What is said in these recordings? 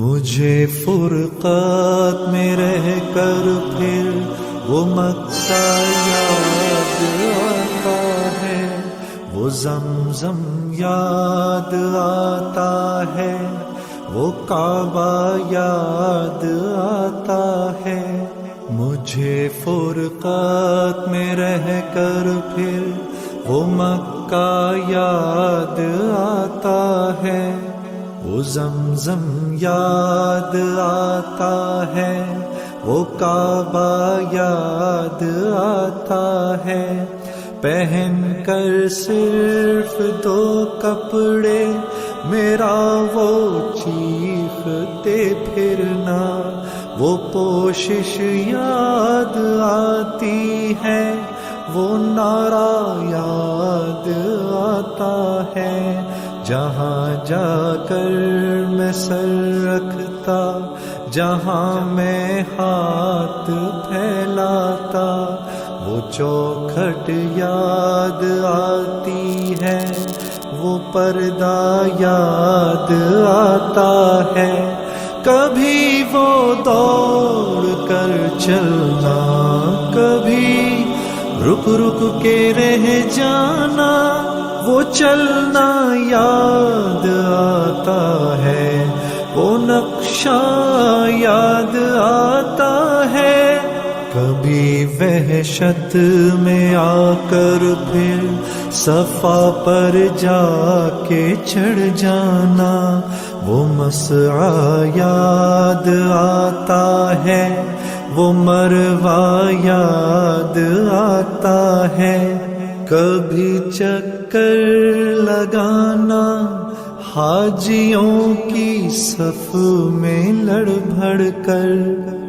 مجھے فرقات میں رہ کر پھر وہ مکہ یاد آتا ہے، وہ زمزم یاد آتا ہے، وہ کعبہ یاد آتا ہے۔ مجھے فرقات میں رہ کر پھر وہ مکہ یاد آتا ہے، وہ زمزم یاد آتا ہے، وہ کعبہ یاد آتا ہے۔ پہن کر صرف دو کپڑے میرا وہ چیختے پھرنا، وہ پوشش یاد آتی ہے، وہ نعرہ یاد آتا ہے۔ جہاں جا کر میں سر رکھتا، جہاں میں ہاتھ پھیلاتا، وہ چوکھٹ یاد آتی ہے، وہ پردہ یاد آتا ہے۔ کبھی وہ دوڑ کر چلنا، کبھی رک رک کے رہ جانا، وہ چلنا یاد آتا ہے، وہ نقشہ یاد آتا ہے۔ کبھی وحشت میں آ کر پھر صفا پر جا کے چڑھ جانا، وہ مسعی یاد آتا ہے، وہ مروہ یاد آتا ہے۔ کبھی چکر لگانا حاجیوں کی صف میں لڑ بھڑ کر،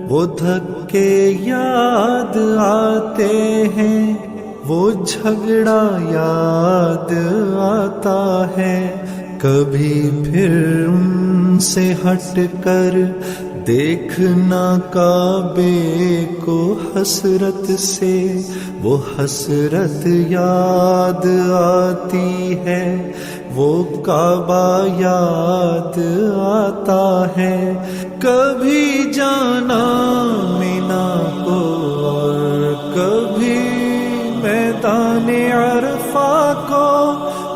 وہ دھکے یاد آتے ہیں، وہ جھگڑا یاد آتا ہے۔ کبھی پھر ان سے ہٹ کر دیکھنا کعبے کو حسرت سے، وہ حسرت یاد آتی ہے، وہ کعبہ یاد آتا ہے۔ کبھی جانا مینا کو اور کبھی میدان عرفہ کو،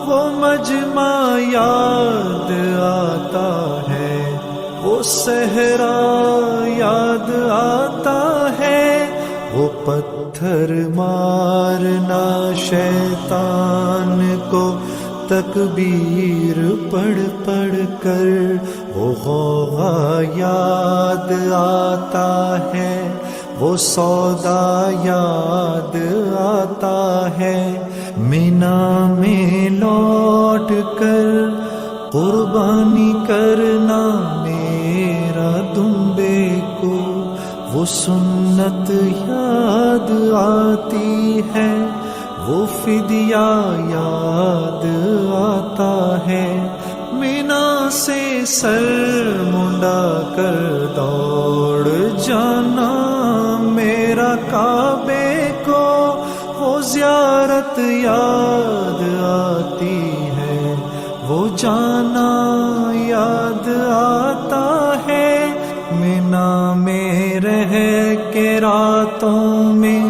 وہ مجمع یاد آتا ہے، وہ صحرا یاد آتا ہے، وہ پتھر مارنا شیطان کو تکبیر پڑھ پڑھ کر، وہ غوغا یاد آتا ہے، وہ سودا یاد آتا ہے۔ مینا میں لوٹ کر قربانی کرنا میرا دمبے کو، وہ سنت یاد آتی ہے، وہ فدیہ یاد آتا ہے۔ مینا سے سر منڈا کر دوڑ جانا میرا کعبے کو، وہ زیارت یاد آتی ہے، وہ جانا یاد آتا ہے۔ مینا میں رہ کے راتوں میں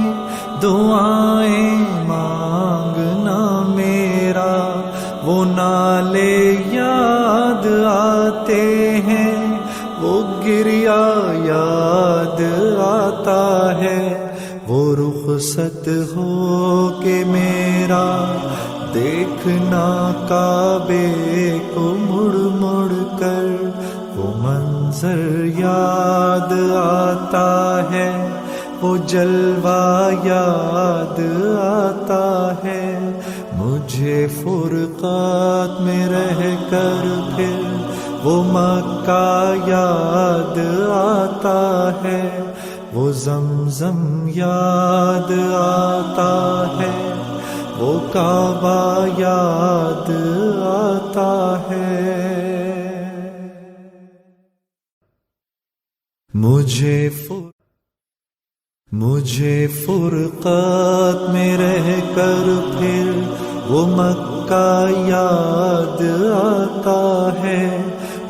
دعائیں مانگنا میرا، وہ نالے یاد آتے ہیں، وہ گریا یاد آتا ہے۔ وہ رخصت ہو کے میرا دیکھنا کعبے کو مڑ مڑ کر، وہ منظر یاد آتا ہے، وہ جلوہ یاد آتا ہے۔ مجھے فرقات میں رہ کر پھر وہ مکہ یاد آتا ہے، وہ زمزم یاد آتا ہے، وہ کعبہ یاد آتا ہے۔ مجھے فرقات میں رہ کر پھر وہ مکہ یاد آتا ہے،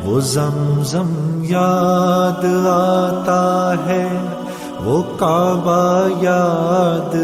وہ زمزم یاد آتا ہے، وہ کعبہ یاد